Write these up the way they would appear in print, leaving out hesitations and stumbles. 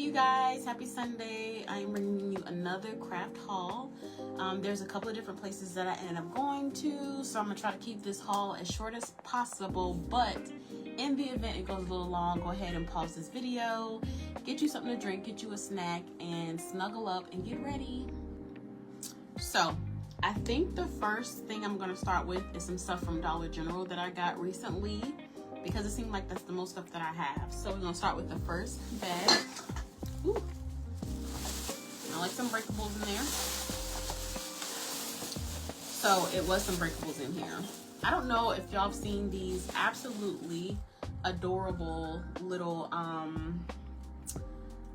you guys, happy Sunday. I'm bringing you another craft haul. There's a couple of different places that I ended up going to, so I'm gonna try to keep this haul as short as possible, but in the event it goes a little long, go ahead and pause this video, get you something to drink, get you a snack, and snuggle up and get ready. So I think the first thing I'm gonna start with is some stuff from Dollar General that I got recently, because it seemed like that's the most stuff that I have. So we're gonna start with the first bag. Ooh. I like some breakables in there. So it was some breakables in here. I don't know if y'all have seen these absolutely adorable little,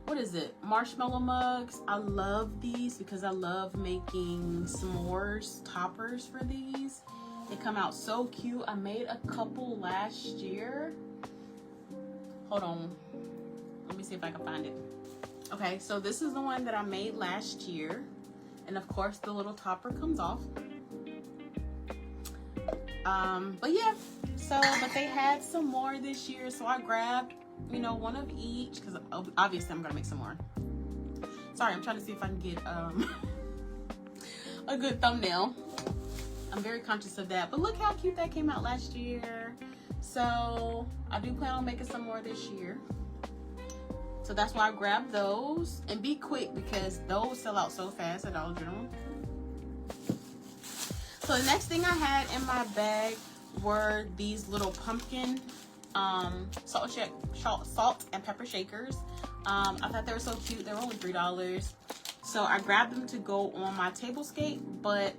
what is it? Marshmallow mugs. I love these because I love making s'mores toppers for these. They come out so cute. I made a couple last year. Hold on. Let me see if I can find it. Okay, so this is the one that I made last year. And of course, the little topper comes off. But yeah, but they had some more this year. So I grabbed, you know, one of each, because obviously I'm going to make some more. Sorry, I'm trying to see if I can get a good thumbnail. I'm very conscious of that, but look how cute that came out last year. So I do plan on making some more this year. So that's why I grabbed those, and be quick because those sell out so fast at Dollar General. So the next thing I had in my bag were these little pumpkin salt and pepper shakers. I thought they were so cute. They were only $3. So I grabbed them to go on my table scape, but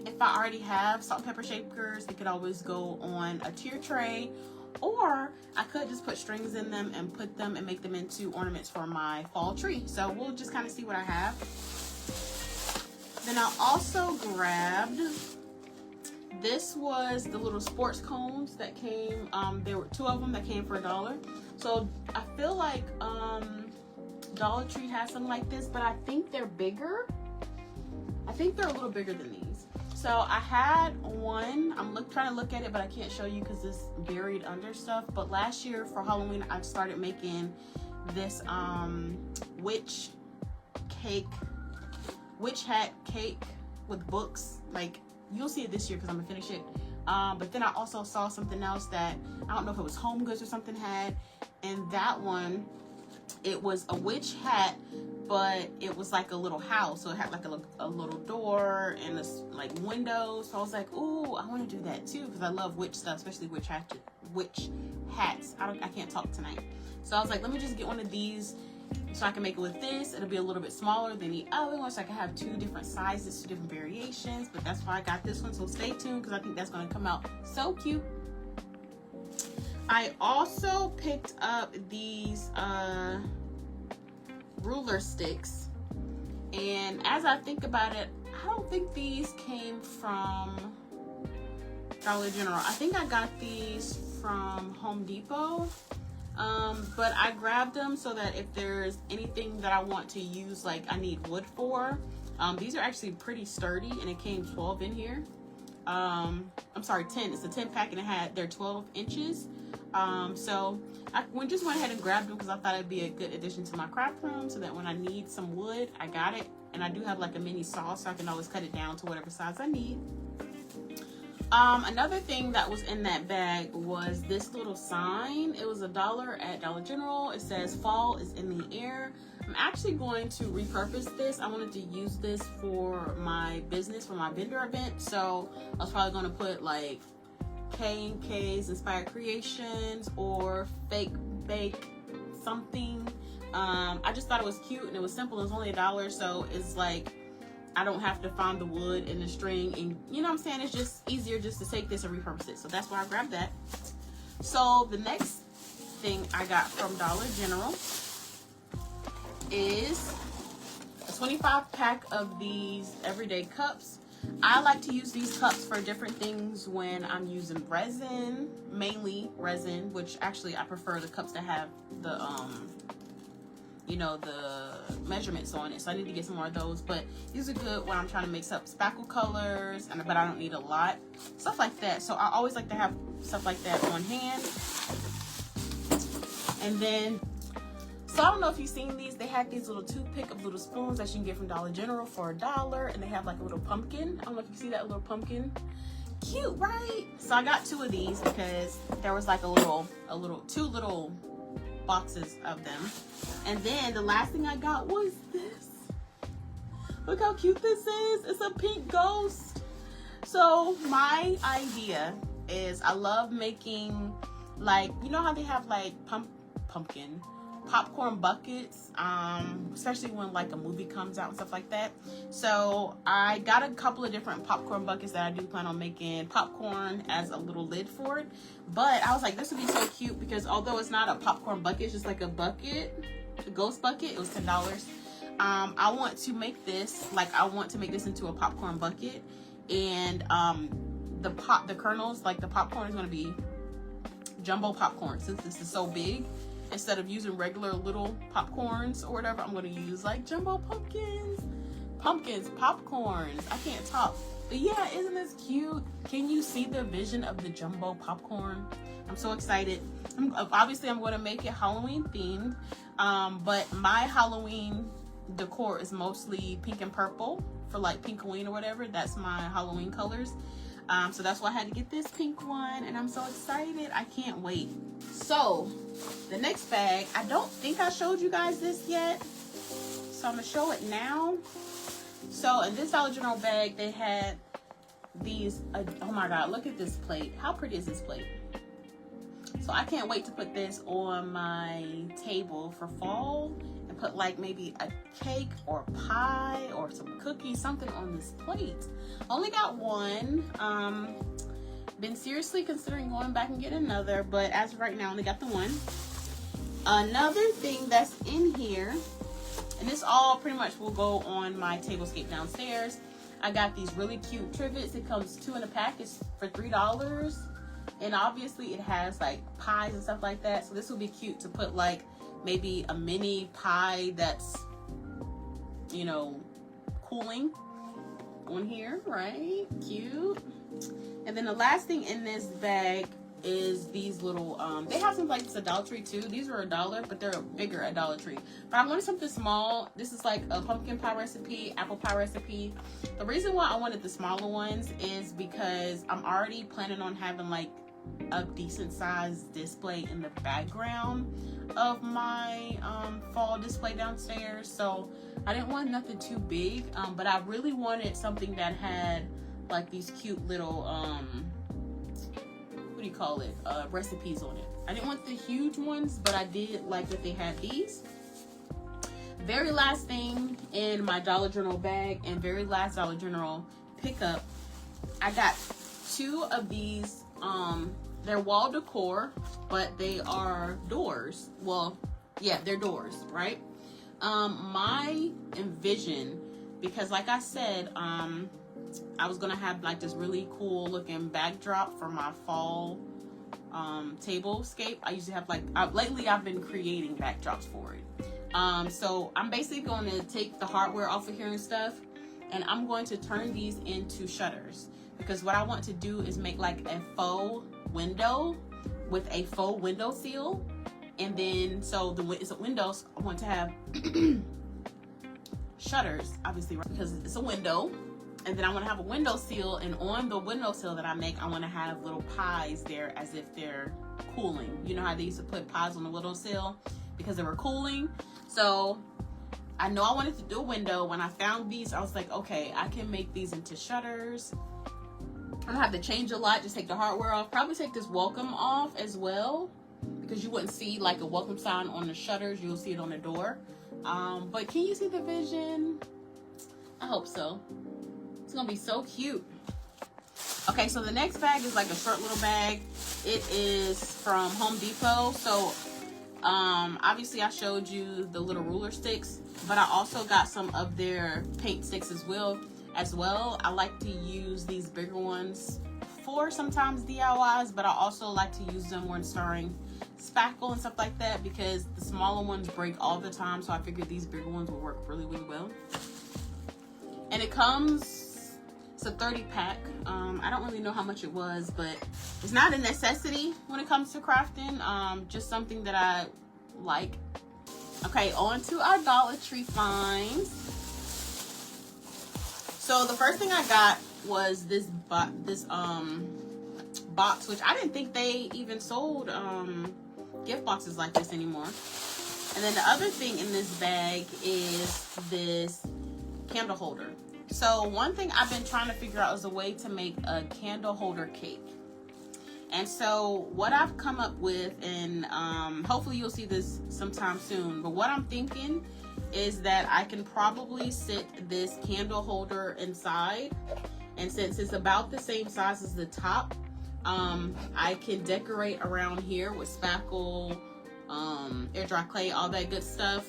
if I already have salt and pepper shakers, it could always go on a tier tray, or I could just put strings in them and put them and make them into ornaments for my fall tree. So we'll just kind of see what I have. Then I also grabbed, this was the little sports cones that came, there were 2 of them that came for $1. So I feel like Dollar Tree has some like this, but I think they're bigger. I think they're a little bigger than these. So I had one. I'm trying to look at it, but I can't show you because it's buried under stuff. But last year for Halloween, I started making this witch hat cake with books. Like, you'll see it this year because I'm gonna finish it. But then I also saw something else that I don't know if it was Home Goods or something had, and that one, it was a witch hat, but it was like a little house. So it had like a little door and like windows. So I was like, ooh, I want to do that too because I love witch stuff, especially witch hats. I can't talk tonight. So I was like, let me just get one of these so I can make it with this. It'll be a little bit smaller than the other one, so I can have 2 different sizes, 2 different variations. But that's why I got this one. So stay tuned because I think that's going to come out so cute. I also picked up these ruler sticks, and as I think about it, I don't think these came from Dollar General. I think I got these from Home Depot, but I grabbed them so that if there's anything that I want to use, like I need wood for, these are actually pretty sturdy, and it came 12 in here. I'm sorry, 10. It's a 10 pack, and they're 12 inches. So I just went ahead and grabbed them because I thought it'd be a good addition to my craft room, so that when I need some wood, I got it. And I do have like a mini saw, so I can always cut it down to whatever size I need. Another thing that was in that bag was this little sign. It was $1 at Dollar General. It says fall is in the air. I'm actually going to repurpose this. I wanted to use this for my business, for my vendor event. So I was probably going to put like K&KInspired Creations or fake bake something. I just thought it was cute and it was simple. It was only $1, so it's like I don't have to find the wood and the string, and you know what I'm saying, it's just easier just to take this and repurpose it. So that's why I grabbed that. So the next thing I got from Dollar General is a 25 pack of these everyday cups. I like to use these cups for different things when I'm using resin, mainly resin, which actually I prefer the cups that have the you know, the measurements on it. So I need to get some more of those, but these are good when I'm trying to mix up spackle colors, but I don't need a lot, stuff like that. So I always like to have stuff like that on hand. And then So I don't know if you've seen these. They had these little toothpick of little spoons that you can get from Dollar General for $1, and they have like a little pumpkin. I don't know if you see that little pumpkin. Cute, right? So I got 2 of these because there was like two little boxes of them. And then the last thing I got was this. Look how cute this is. It's a pink ghost. So my idea is, I love making, like, you know how they have like popcorn buckets, especially when like a movie comes out and stuff like that. So I got a couple of different popcorn buckets that I do plan on making popcorn as a little lid for it. But I was like, this would be so cute because although it's not a popcorn bucket, it's just like a bucket, a ghost bucket. It was $10. I want to make this, I want to make this into a popcorn bucket, and the kernels, like the popcorn, is going to be jumbo popcorn. Since this is so big, instead of using regular little popcorns or whatever, I'm going to use like jumbo popcorns. I can't talk, but yeah, isn't this cute? Can you see the vision of the jumbo popcorn? I'm so excited. Obviously I'm going to make it Halloween themed, but my Halloween decor is mostly pink and purple for like Pinkoween or whatever. That's my Halloween colors. So that's why I had to get this pink one, and I'm so excited. I can't wait. So the next bag, I don't think I showed you guys this yet, so I'm gonna show it now. So in this Dollar General bag, they had these, oh my god, look at this plate. How pretty is this plate? So I can't wait to put this on my table for fall and put like maybe a cake or pie or some cookies, something on this plate. Only got one. Been seriously considering going back and getting another, but as of right now, I only got the one. Another thing that's in here, and this all pretty much will go on my tablescape downstairs. I got these really cute trivets. It comes 2 in a pack. It's for $3. And obviously it has like pies and stuff like that. So this will be cute to put like maybe a mini pie that's, you know, cooling on here, right? Cute. And then the last thing in this bag is these little, they have some like this at Dollar Tree too. These are $1, but they're bigger at Dollar Tree. But I wanted something small. This is like a pumpkin pie recipe, apple pie recipe. The reason why I wanted the smaller ones is because I'm already planning on having like a decent sized display in the background of my fall display downstairs. So I didn't want nothing too big, but I really wanted something that had like these cute little what do you call it, recipes on it. I didn't want the huge ones, but I did like that they had these. Very last thing in my Dollar General bag, and very last Dollar General pickup, I got 2 of these. They're wall decor, but they are doors. Well, yeah, they're doors, right? My envision, because like I said, I was gonna have like this really cool looking backdrop for my fall tablescape. I usually have like, lately I've been creating backdrops for it. So I'm basically going to take the hardware off of here and stuff, and I'm going to turn these into shutters, because what I want to do is make like a faux window with a faux window seal. And then so it's a windows, I want to have shutters, obviously, right? Because it's a window. And then I want to have a window seal, and on the window seal that I make, I want to have little pies there as if they're cooling. You know how they used to put pies on the window seal because they were cooling? So I know I wanted to do a window. When I found these, I was like, okay, I can make these into shutters. I don't have to change a lot, just take the hardware off. Probably take this welcome off as well, because you wouldn't see like a welcome sign on the shutters. You'll see it on the door. But can you see the vision? I hope so. It's gonna be so cute. Okay, so the next bag is like a short little bag. It is from Home Depot. So obviously I showed you the little ruler sticks, but I also got some of their paint sticks as well. I like to use these bigger ones for sometimes DIYs, but I also like to use them when storing spackle and stuff like that, because the smaller ones break all the time. So I figured these bigger ones will work really, really well. And it comes, it's a 30 pack. I don't really know how much it was, but it's not a necessity when it comes to crafting. Just something that I like. Okay, on to our Dollar Tree finds. So the first thing I got was this box, which I didn't think they even sold gift boxes like this anymore. And then the other thing in this bag is this candle holder. So one thing I've been trying to figure out is a way to make a candle holder cake. And so what I've come up with, and hopefully you'll see this sometime soon, but what I'm thinking is that I can probably sit this candle holder inside, and since it's about the same size as the top, I can decorate around here with spackle, air dry clay, all that good stuff,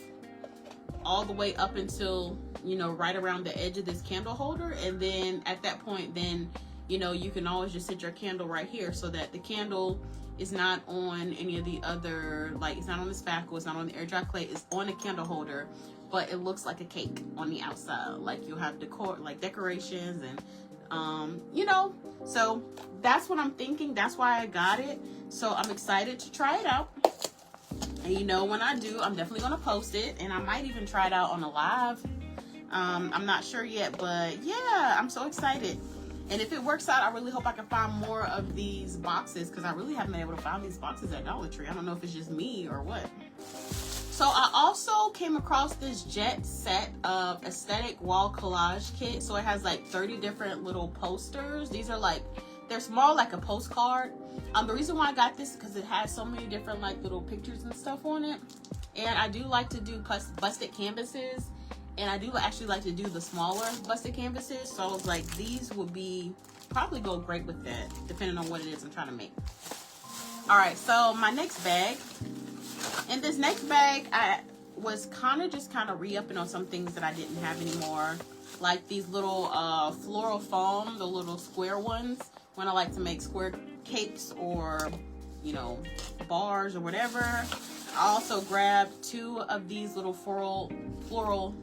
all the way up until, you know, right around the edge of this candle holder. And then at that point, then, you know, you can always just sit your candle right here, so that the candle is not on any of the other, like, it's not on the spackle, it's not on the air dry clay, it's on a candle holder, but it looks like a cake on the outside. Like, you'll have decor, like decorations, and you know, so that's what I'm thinking. That's why I got it. So I'm excited to try it out. And you know, when I do, I'm definitely gonna post it, and I might even try it out on a live. I'm not sure yet, but yeah, I'm so excited. And if it works out, I really hope I can find more of these boxes, because I really haven't been able to find these boxes at Dollar Tree. I don't know if it's just me or what. So I also came across this Jet set of aesthetic wall collage kit. So it has like 30 different little posters. These are like, they're small, like a postcard. The reason why I got this is because it has so many different like little pictures and stuff on it. And I do like to do busted canvases. And I do actually like to do the smaller busted canvases. So I was like, these would be, probably go great with that, depending on what it is I'm trying to make. All right, so my next bag. In this next bag, I was kind of re-upping on some things that I didn't have anymore. Like these little floral foam, the little square ones, when I like to make square cakes or, you know, bars or whatever. I also grabbed 2 of these little floral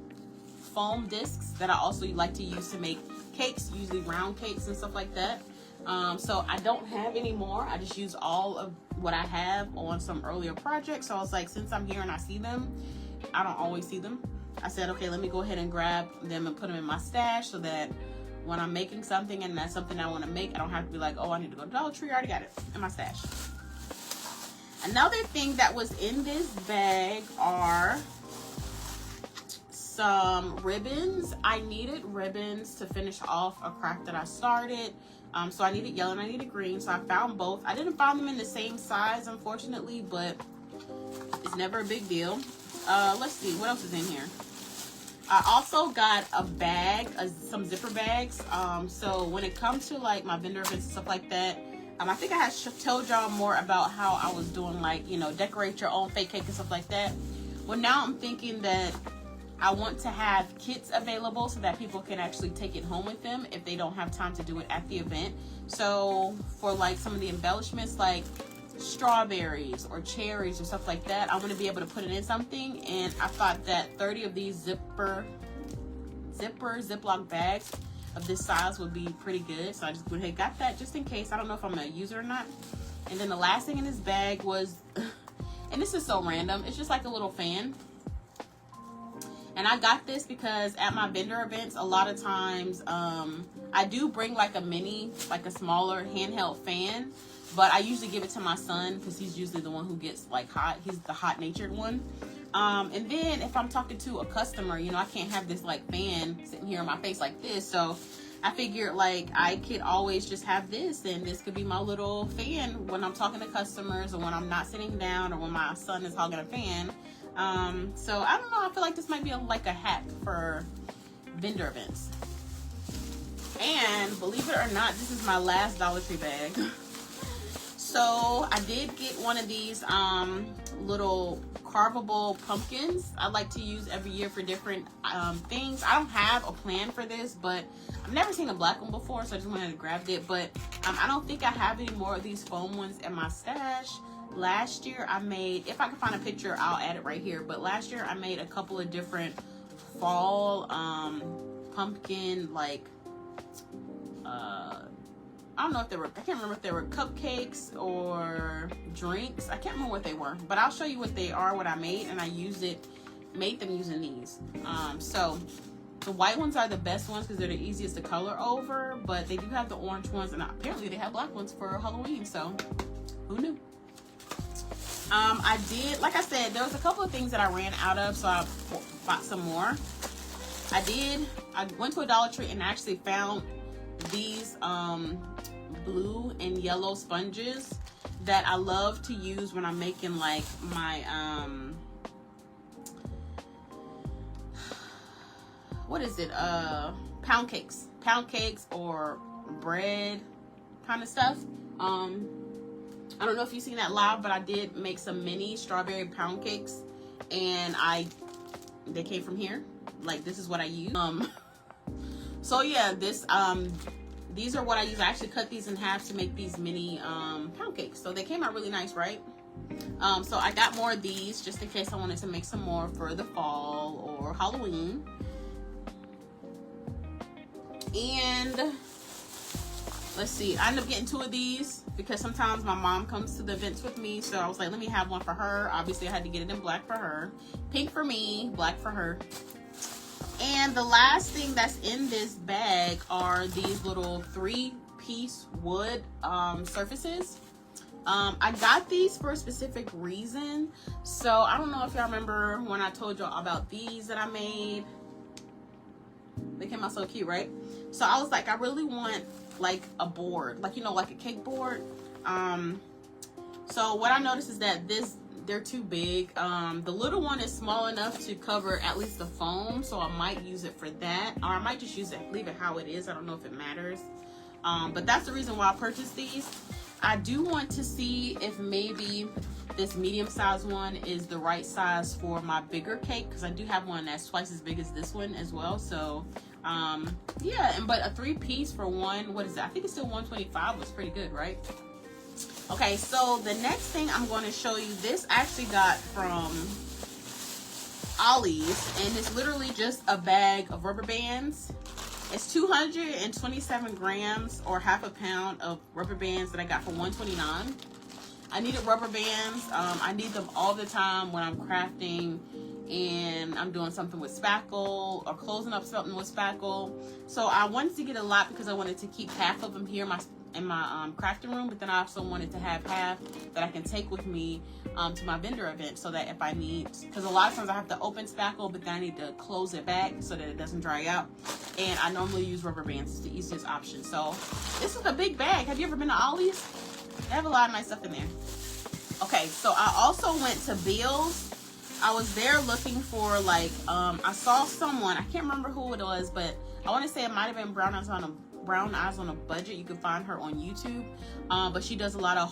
foam discs that I also like to use to make cakes, usually round cakes and stuff like that. So I don't have any more. I just use all of what I have on some earlier projects. So I was like, since I'm here and I see them, I don't always see them. I said, okay, let me go ahead and grab them and put them in my stash, so that when I'm making something and that's something I want to make, I don't have to be like, oh, I need to go to Dollar Tree. I already got it in my stash. Another thing that was in this bag are some ribbons. I needed ribbons to finish off a craft that I started. So I needed yellow and I needed green. So I found both. I didn't find them in the same size, unfortunately, but it's never a big deal. Let's see, what else is in here? I also got a bag, some zipper bags. So when it comes to like my vendor events and stuff like that, I think I had told y'all more about how I was doing, like, you know, decorate your own fake cake and stuff like that. Well, now I'm thinking that I want to have kits available so that people can actually take it home with them if they don't have time to do it at the event. So for like some of the embellishments, like strawberries or cherries or stuff like that, I want to be able to put it in something. And I thought that 30 of these Ziploc bags of this size would be pretty good. So I just went ahead and got that just in case. I don't know if I'm gonna use it or not. And then the last thing in this bag was, and this is so random, it's just like a little fan. And I got this because at my vendor events, a lot of times, I do bring like a smaller handheld fan, but I usually give it to my son because he's usually the one who gets like hot. He's the hot natured one. And then if I'm talking to a customer, you know, I can't have this like fan sitting here in my face like this. So I figured like I could always just have this, and this could be my little fan when I'm talking to customers, or when I'm not sitting down, or when my son is hogging a fan. So I don't know, I feel like this might be like a hack for vendor events. And believe it or not, this is my last Dollar Tree bag. So I did get one of these little carvable pumpkins I like to use every year for different things. I don't have a plan for this, but I've never seen a black one before, so I just went ahead and grabbed it. But I don't think I have any more of these foam ones in my stash. Last year I made, if I can find a picture, I'll add it right here. But last year I made a couple of different fall pumpkin, like I don't know if they were, I can't remember if they were cupcakes or drinks. I can't remember what they were, but I'll show you what they are, what I made, and I used it made them using these. So the white ones are the best ones because they're the easiest to color over, but they do have the orange ones, and apparently they have black ones for Halloween, so who knew? I did, like I said, there was a couple of things that I ran out of, so I bought some more. I went to a Dollar Tree and actually found these blue and yellow sponges that I love to use when I'm making like my what is it, pound cakes or bread kind of stuff. I don't know if you've seen that live, but I did make some mini strawberry pound cakes, and they came from here. Like, this is what I use. So yeah, these are what I use. I actually cut these in half to make these mini pound cakes. So they came out really nice, right? So I got more of these just in case I wanted to make some more for the fall or Halloween. And let's see, I ended up getting 2 of these because sometimes my mom comes to the events with me, so I was like, let me have one for her. Obviously I had to get it in black for her, pink for me, black for her. And the last thing that's in this bag are these little 3-piece wood surfaces. I got these for a specific reason. So I don't know if y'all remember when I told y'all about these that I made. They came out so cute, right? So I was like, I really want like a board, like, you know, like a cake board. So what I noticed is that they're too big. The little one is small enough to cover at least the foam, so I might use it for that, or I might just use it, leave it how it is. I don't know if it matters. But that's the reason why I purchased these. I do want to see if maybe this medium-sized one is the right size for my bigger cake, because I do have one that's twice as big as this one as well. So yeah, but a 3-piece for one, what is that? I think it's still $125. Was pretty good, right? Okay, so the next thing I'm going to show you, this I actually got from Ollie's, and it's literally just a bag of rubber bands. It's 227 grams or half a pound of rubber bands that I got for $129. I needed rubber bands. I need them all the time when I'm crafting and I'm doing something with spackle or closing up something with spackle. So I wanted to get a lot because I wanted to keep half of them here in my crafting room, but then I also wanted to have half that I can take with me to my vendor event, so that if I need, because a lot of times I have to open spackle, but then I need to close it back so that it doesn't dry out, and I normally use rubber bands. It's the easiest option. So this is a big bag. Have you ever been to Ollie's? They have a lot of nice stuff in there. Okay, so I also went to Bill's. I was there looking for like I saw someone, I can't remember who it was, but I want to say it might have been Brown Eyes on a Budget. You can find her on YouTube, but she does a lot of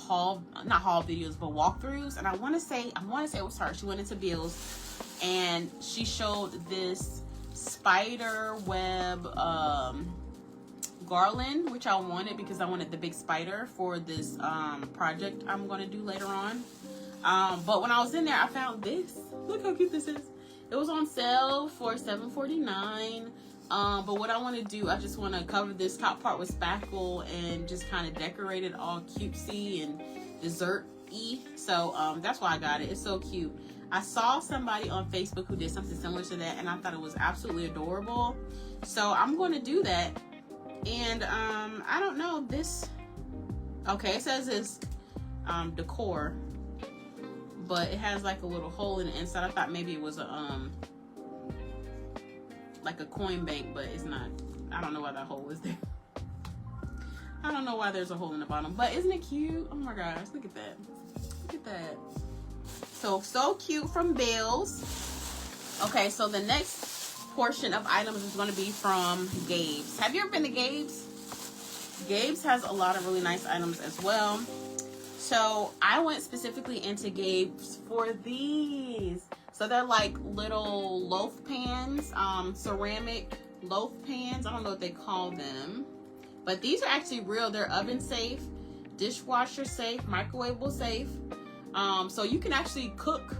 not haul videos, but walkthroughs. And I want to say it was her. She went into Bill's and she showed this spider web garland, which I wanted because I wanted the big spider for this project I'm going to do later on. But when I was in there, I found this. Look how cute this is. It was on sale for $7.49. But what I want to do, I just want to cover this top part with spackle and just kind of decorate it all cutesy and dessert-y. So that's why I got it. It's so cute. I saw somebody on Facebook who did something similar to that, and I thought it was absolutely adorable. So I'm going to do that. And I don't know, this, okay, it says it's decor, but it has like a little hole in the inside. I thought maybe it was a like a coin bank, but it's not. I don't know why that hole is there. I don't know why there's a hole in the bottom, but isn't it cute? Oh my gosh, look at that. Look at that. So cute from Bill's. Okay, so the next portion of items is going to be from Gabe's. Have you ever been to Gabe's? Gabe's has a lot of really nice items as well. So I went specifically into Gabe's for these. So they're like little loaf pans, ceramic loaf pans. I don't know what they call them, but these are actually real. They're oven safe, dishwasher safe, microwavable safe. So you can actually cook.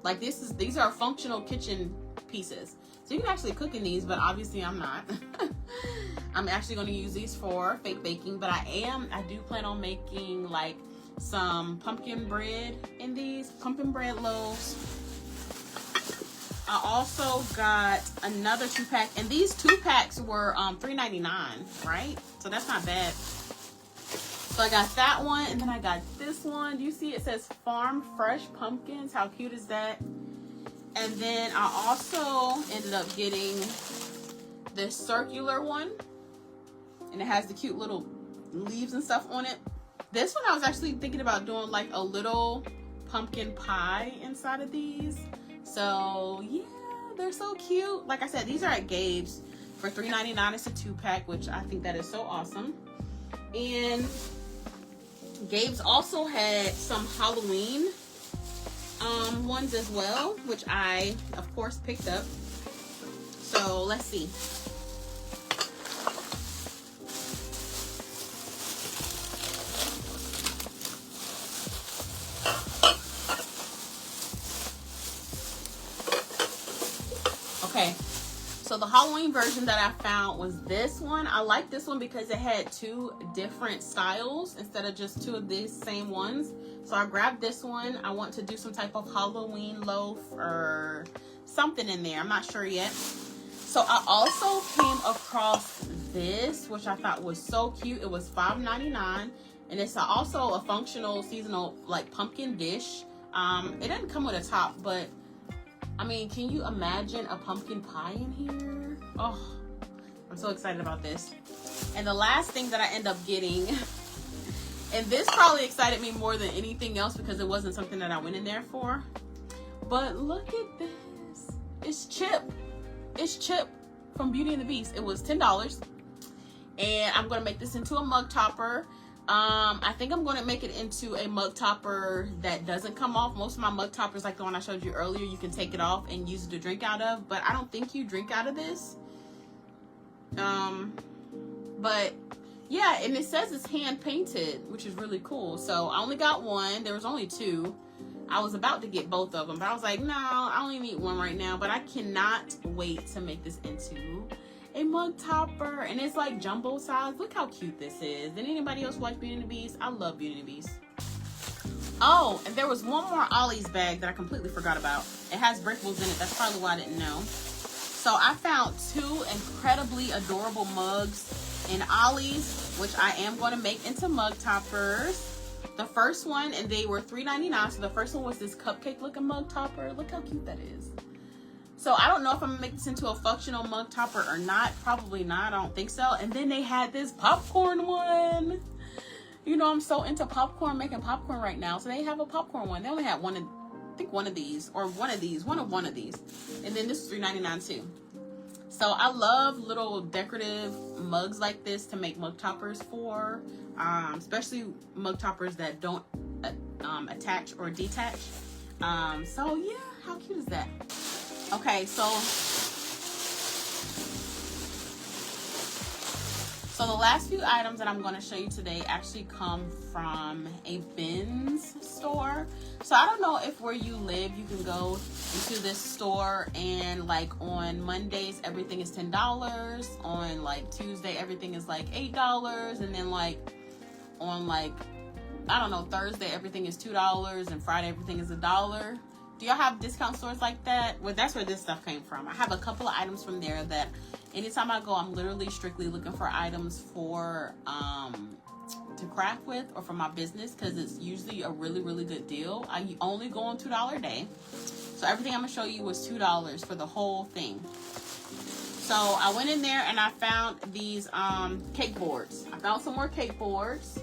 Like these are functional kitchen pieces. So you can actually cook in these, but obviously I'm not. I'm actually going to use these for fake baking, but I do plan on making like some pumpkin bread in these, pumpkin bread loaves. I also got another 2-pack, and these 2-packs were $3.99, right? So that's not bad. So I got that one, and then I got this one. Do you see it says Farm Fresh Pumpkins? How cute is that? And then I also ended up getting this circular one, and it has the cute little leaves and stuff on it. This one I was actually thinking about doing like a little pumpkin pie inside of these. So yeah, they're so cute. Like I said, these are at Gabe's for $3.99. It's a 2-pack, which I think that is so awesome. And Gabe's also had some Halloween ones as well, which I of course picked up. So let's see. Okay, so the Halloween version that I found was this one. I like this one because it had 2 different styles instead of just 2 of these same ones. So I grabbed this one. I want to do some type of Halloween loaf or something in there. I'm not sure yet. So I also came across this, which I thought was so cute. It was $5.99, and it's also a functional seasonal like pumpkin dish. It doesn't come with a top, but I mean, can you imagine a pumpkin pie in here? Oh, I'm so excited about this. And the last thing that I end up getting, and this probably excited me more than anything else because it wasn't something that I went in there for. But look at this. It's Chip. It's Chip from Beauty and the Beast. It was $10. And I'm going to make this into a mug topper. I think I'm going to make it into a mug topper that doesn't come off. Most of my mug toppers, like the one I showed you earlier, you can take it off and use it to drink out of. But I don't think you drink out of this. But yeah, and it says it's hand painted, which is really cool. So I only got one. There was only 2. I was about to get both of them, but I was like, no, I only need one right now. But I cannot wait to make this into a mug topper, and it's like jumbo size. Look how cute this is. Did anybody else watch Beauty and the Beast? I love Beauty and the Beast. Oh, and there was one more Ollie's bag that I completely forgot about. It has breakables in it. That's probably why I didn't know. So I found 2 incredibly adorable mugs in Ollie's, which I am going to make into mug toppers. The first one, and they were $3.99. So the first one was this cupcake looking mug topper. Look how cute that is. So I don't know if I'm gonna make this into a functional mug topper or not. Probably not. I don't think so. And then they had this popcorn one. You know, I'm so into popcorn, making popcorn right now. So they have a popcorn one. They only had one, I think one of these, or one of these. And then this is $3.99 too. So I love little decorative mugs like this to make mug toppers for, especially mug toppers that don't attach or detach. So yeah, how cute is that? Okay, so the last few items that I'm going to show you today actually come from a bins store. So I don't know if where you live you can go into this store, and like on Mondays everything is $10, on like Tuesday everything is like $8, and then like on like, I don't know, Thursday everything is $2, and Friday everything is $1. Do y'all have discount stores like that? Well, that's where this stuff came from. I have a couple of items from there that anytime I go, I'm literally strictly looking for items for to craft with or for my business, because it's usually a really, really good deal. I only go on $2 a day. So everything I'm going to show you was $2 for the whole thing. So I went in there and I found these cake boards. I found some more cake boards.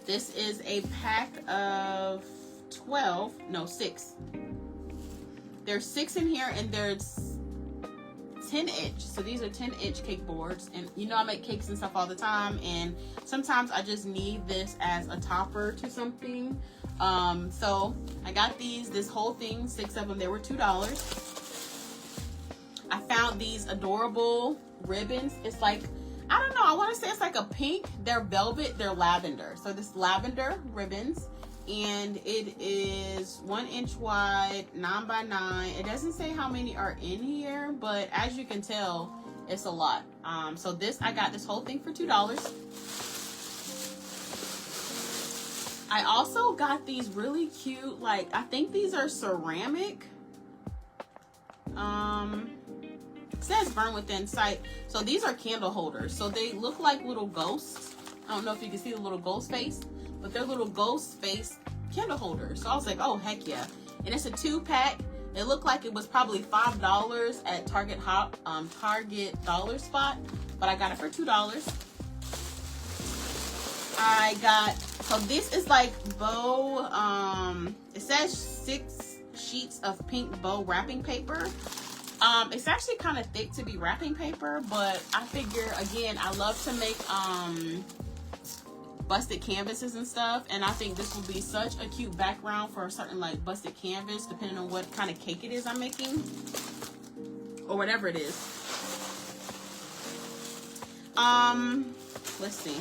This is a pack of 6. There's 6 in here, and there's 10-inch. So these are 10-inch cake boards. And you know I make cakes and stuff all the time, and sometimes I just need this as a topper to something. So I got this whole thing, 6 of them. They were $2. I found these adorable ribbons. It's like, I don't know, I want to say it's like a pink. They're velvet, they're lavender. So this lavender ribbons. And it is 1 inch wide, 9 by 9. It doesn't say how many are in here, but as you can tell, it's a lot. So I got this whole thing for $2. I also got these really cute, like, I think these are ceramic. It says burn within sight. So these are candle holders. So they look like little ghosts. I don't know if you can see the little ghost face, but they're little ghost face candle holders. So I was like, oh, heck yeah. And it's a 2-pack. It looked like it was probably $5 at Target dollar spot, but I got it for $2. I got, so this is like bow, it says 6 sheets of pink bow wrapping paper. It's actually kind of thick to be wrapping paper, but I figure, again, I love to make busted canvases and stuff, and I think this will be such a cute background for a certain like busted canvas, depending on what kind of cake it is I'm making, or whatever it is. Let's see.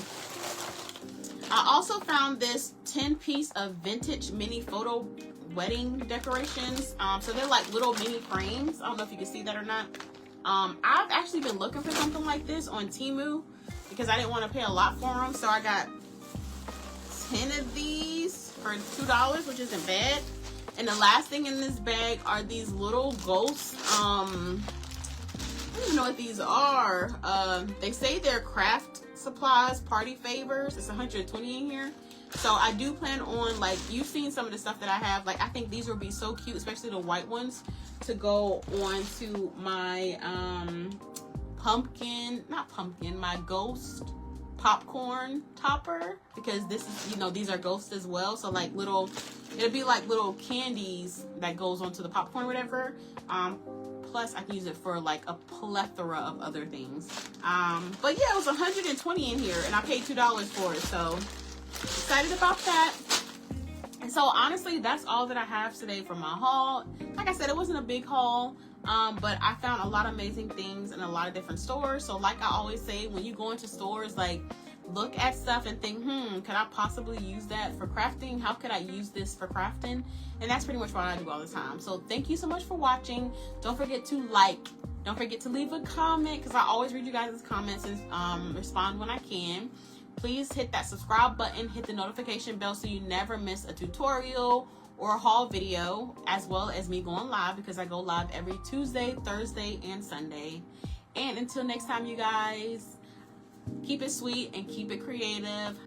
I also found this 10-piece of vintage mini photo wedding decorations. So they're like little mini frames. I don't know if you can see that or not. I've actually been looking for something like this on Temu because I didn't want to pay a lot for them. So I got 10 of these for $2, which isn't bad. And the last thing in this bag are these little ghosts. I don't even know what these are. They say they're craft supplies, party favors. It's 120 in here. So I do plan on, like, you've seen some of the stuff that I have. Like, I think these will be so cute, especially the white ones, to go on to my my ghost popcorn topper, because this is, you know, these are ghosts as well. So like little, it'll be like little candies that goes onto the popcorn or whatever. Plus I can use it for like a plethora of other things. But yeah, it was 120 in here and I paid $2 for it. So excited about that. And so honestly, that's all that I have today for my haul. Like I said, it wasn't a big haul, but I found a lot of amazing things in a lot of different stores. So like I always say, when you go into stores, like, look at stuff and think, could I possibly use that for crafting? How could I use this for crafting? And that's pretty much what I do all the time. So thank you so much for watching. Don't forget to like, don't forget to leave a comment, because I always read you guys' comments and respond when I can. Please hit that subscribe button, hit the notification bell so you never miss a tutorial or a haul video, as well as me going live, because I go live every Tuesday, Thursday, and Sunday. And until next time, you guys, keep it sweet and keep it creative.